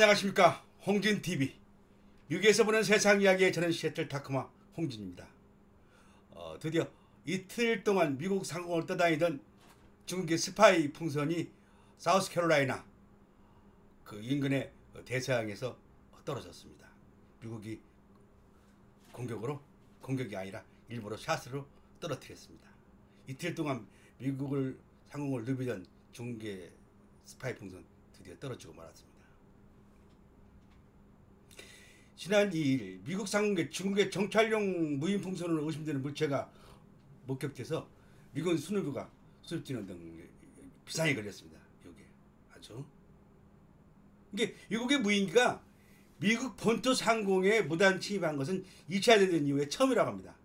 안녕하십니까, 홍진TV 미국에서 보는 세상 이야기의 저는 시애틀 타크마 홍진입니다. 드디어 이틀 동안 미국 상공을 떠다니던 중국의 스파이 풍선이 사우스캐롤라이나 그 인근의 대서양에서 떨어졌습니다. 미국이 공격이 아니라 일부러 샷으로 떨어뜨렸습니다. 이틀 동안 미국을 상공을 누비던 중국의 스파이 풍선 드디어 떨어지고 말았습니다. 지난 2일 미국 상공에 중국의 정찰용 무인 풍선으로 의심되는 물체가 목격돼서 미군 수뇌부가 수습진원 등 비상이 걸렸습니다. 여기에 아주 이게 미국의 무인기가 미국 본토 상공에 무단 침입한 것은 2차 대전 이후에 처음이라고 합니다.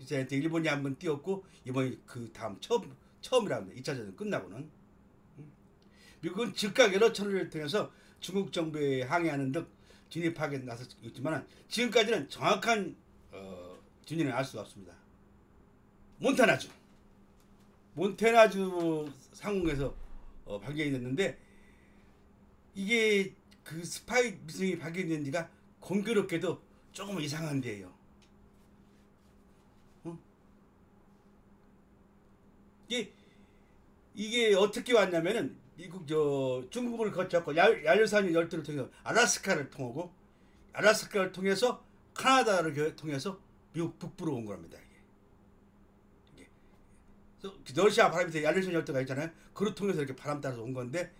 2차 대전 때 일본이 한번 띄웠고 이번이 그 다음 처음이라고 합니다. 2차 대전 끝나고는 미국은 즉각 여러 차례를 통해서 중국 정부에 항의하는 등 진입하게 나섰지만 지금까지는 정확한 진위는 알 수가 없습니다. 몬타나주 상공에서 발견이 됐는데 이게 그 스파이 미싱이 발견된 지가 공교롭게도 조금 이상한 데예요. 이게 어떻게 왔냐면은 미국 중국을 거쳤고 야류산 열도를 통해서 알라스카를 통하고 알라스카를 통해서 카나다를 통해서 미국 북부로 온 겁니다. 이게. 러시아 바람이 야류산 열도가 있잖아요. 그를 통해서 이렇게 바람 따라서 온 건데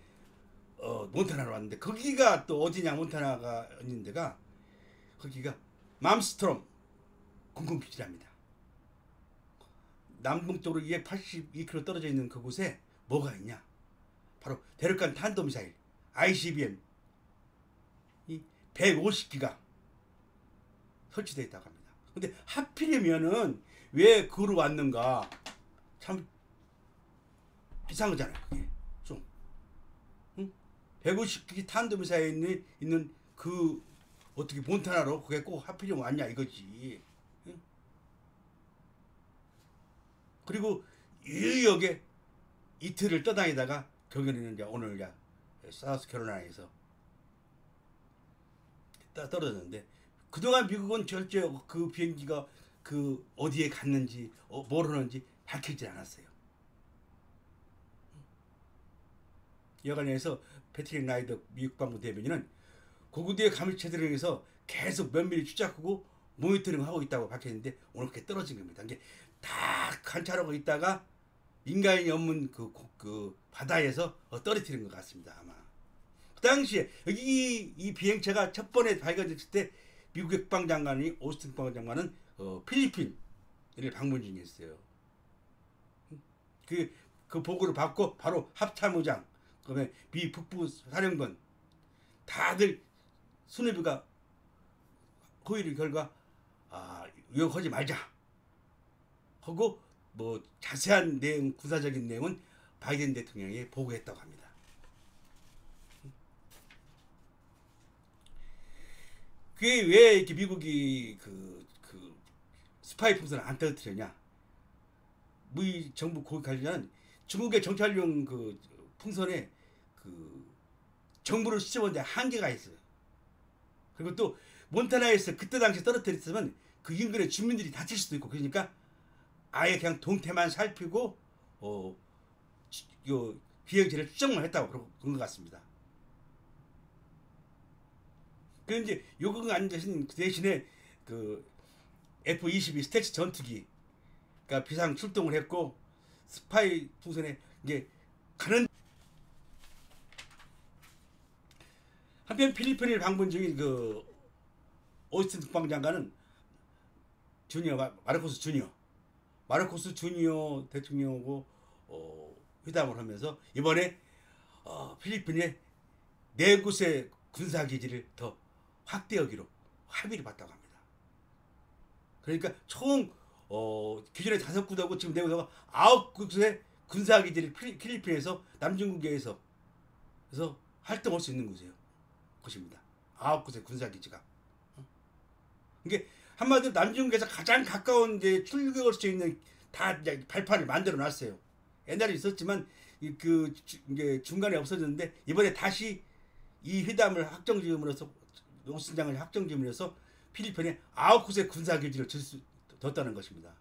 몬타나로 왔는데 거기가 또 어디냐, 몬타나가 있는 데가 거기가 맘스트롬 공군기지랍니다. 남동쪽으로 282km 떨어져 있는 그곳에 뭐가 있냐? 바로 대륙간 탄도미사일 ICBM 이 150기가 설치되어 있다고 합니다. 근데 하필이면은 왜 그로 왔는가 참 이상하잖아요. 그게 좀 150기 탄도미사일이 있는 그 어떻게 몬타나로 그게 꼭 하필이면 왔냐 이거지. 그리고 유역에 이틀을 떠다니다가 결국에는 이제 오늘 사우스캐롤라이나에서 떨어졌는데 그동안 미국은 절대 그 비행기가 그 어디에 갔는지 뭘 하는지 밝히지 않았어요. 여간에서 패트릭 라이더 미국 방부 대변인은 고구도의 감시체들에 의해서 계속 면밀히 추적하고 모니터링하고 있다고 밝혔는데 오늘 그렇게 떨어진 겁니다. 이게 다 관찰하고 있다가 인간이 없는 그 바다에서 떨어뜨린 것 같습니다. 아마 그 당시에 여기 이 비행체가 첫 번에 발견됐을 때 미국의 국방장관이 오스틴 국방장관은 필리핀을 방문 중이었어요. 그 보고를 받고 바로 합참의장 그다음에 미 북부 사령관 다들 수뇌부가 호의를 결과 유역하지 말자 하고 뭐 자세한 내용, 구사적인 내용은 바이든 대통령이 보고했다고 합니다. 그게 왜 이렇게 미국이 그 스파이 풍선을 안 떨어뜨렸냐? 미 정부 고위 관리자는 중국의 정찰용 그 풍선에 그 정부를 시켜본데 한계가 있어요. 그리고 또 몬타나에서 그때 당시 떨어뜨렸으면 그 인근의 주민들이 다칠 수도 있고 그러니까 아예 그냥 동태만 살피고 비행체를 추정만 했다고 그런 것 같습니다. 그런데 이제 요거가 아닌 대신에 그 F-22 스텔스 전투기가 비상 출동을 했고 스파이 풍선에 이게 가는 한편 필리핀을 방문 중인 그 오스틴 국방장관은 마르코스 주니어 대통령하고 회담을 하면서 이번에 필리핀의 4곳의 군사기지를 더 확대하기로 합의를 봤다고 합니다. 그러니까 총 기존에 5곳하고 지금 4곳하고 9곳의 군사기지를 필리핀에서 남중국해에서 그래서 활동할 수 있는 곳입니다. 9곳의 군사기지가. 이게 한마디로 남중국에서 가장 가까운 이제 출국할 수 있는 다 발판을 만들어 놨어요. 옛날에 있었지만 이게 중간에 없어졌는데 이번에 다시 이 회담을 확정지음으로써 오신장을 확정지음으로써 필리핀에 9곳의 군사기지를 뒀다는 것입니다.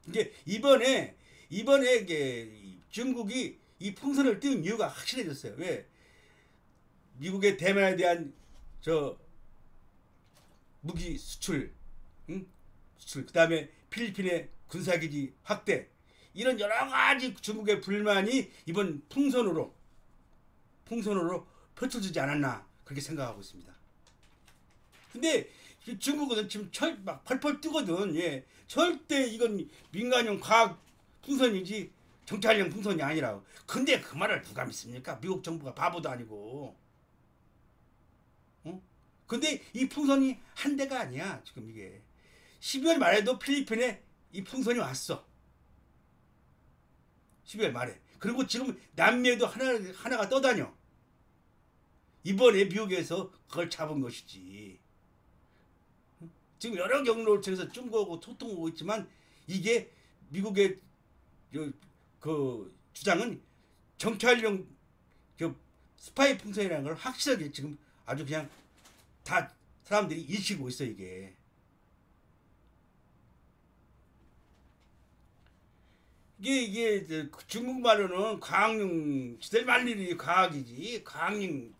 이게 이번에 이게 중국이 이 풍선을 띄운 이유가 확실해졌어요. 왜? 미국의 대만에 대한 무기 수출, 응? 수출, 그 다음에 필리핀의 군사기지 확대, 이런 여러 가지 중국의 불만이 이번 풍선으로 펼쳐지지 않았나 그렇게 생각하고 있습니다. 근데 중국은 지금 막 펄펄 뜨거든. 예. 절대 이건 민간용 과학 풍선이지 정찰용 풍선이 아니라고. 근데 그 말을 누가 믿습니까? 미국 정부가 바보도 아니고. 어? 근데 이 풍선이 한 대가 아니야. 지금 이게 12월 말에도 필리핀에 이 풍선이 왔어. 12월 말에. 그리고 지금 남미에도 하나가 떠다녀. 이번에 미국에서 그걸 잡은 것이지. 지금 여러 경로를 통해서 중국하고 소통하고 있지만 이게 미국의 그 주장은 정찰용 스파이 풍선이라는 걸 확실하게 지금 아주 그냥 다 사람들이 인식하고 있어. 이게 중국말로는 과학용 시대 말일이 과학이지 과학용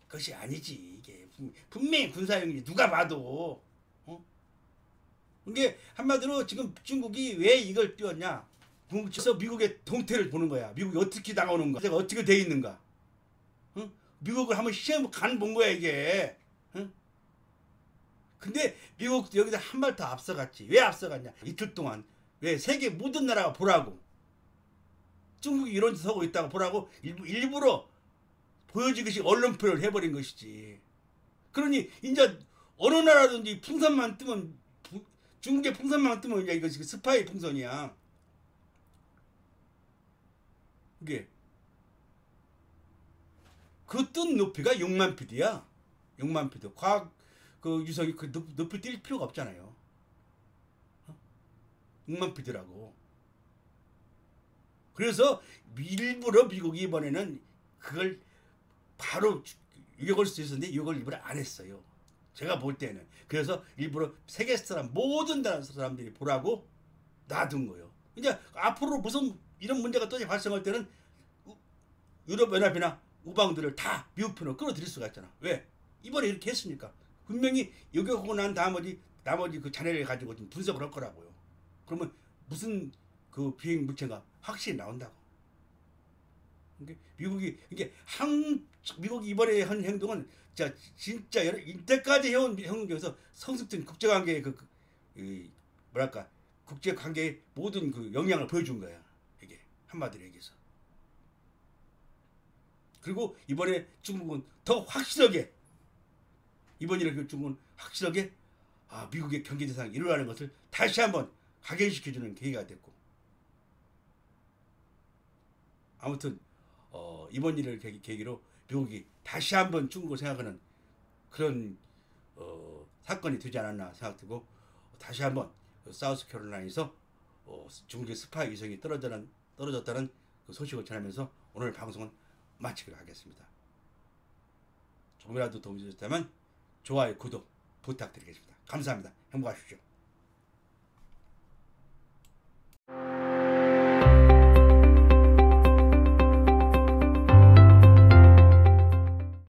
것이 아니지. 이게 분명히 군사용이지 누가 봐도. 이게 한마디로 지금 중국이 왜 이걸 띄웠냐? 그래서 미국의 동태를 보는 거야. 미국이 어떻게 나오는가? 제가 어떻게 돼 있는가? 응? 미국을 한번 시험 간 본 거야 이게. 응? 근데 미국 여기서 한 발 더 앞서갔지. 왜 앞서갔냐? 이틀 동안 왜 세계 모든 나라가 보라고. 중국이 이런 짓 하고 있다고 보라고 일부러 보여지듯이 언론표를 해버린 것이지. 그러니 이제 어느 나라든지 풍선만 뜨면 중국의 풍선만 뜨면 이제 이거 스파이 풍선이야. 이게 그 뜬 높이가 6만 피트야. 6만 피트. 과학 그 유성이 그 높이 뛸 필요가 없잖아요. 6만 피트라고. 그래서 일부러 미국이 이번에는 그걸 바로 유격을 수 있었는데 유격을 일부러 안 했어요. 제가 볼 때는. 그래서 일부러 세계 사람 모든 나라 사람들이 보라고 놔둔 거예요. 이제 앞으로 무슨 이런 문제가 또 발생할 때는 유럽연합이나 우방들을 다 미국 편으로 끌어들일 수가 있잖아. 왜? 이번에 이렇게 했으니까. 분명히 유격하고 난 나머지 그 잔해를 가지고 좀 분석을 할 거라고요. 그러면 무슨 그 비행 물체가 확실히 나온다고. 미국이 이번에 한 행동은 진짜 이때까지 해온 행동 중에서 성숙된 국제관계의 뭐랄까 국제관계의 모든 그 영향을 보여준 거야. 이게 한마디로 얘기해서. 그리고 이번에 중국은 더 확실하게 중국은 확실하게 미국의 경계 대상이 이루어가는 것을 다시 한번 각인시켜주는 계기가 됐고, 아무튼 이번 일을 계기로 미국이 다시 한번 중국을 생각하는 그런 사건이 되지 않았나 생각되고, 다시 한번 사우스캐롤라인에서 중국의 스파이 위성이 떨어졌다는 그 소식을 전하면서 오늘 방송은 마치도록 하겠습니다. 조금이라도 도움이 되셨다면 좋아요, 구독 부탁드리겠습니다. 감사합니다. 행복하십시오.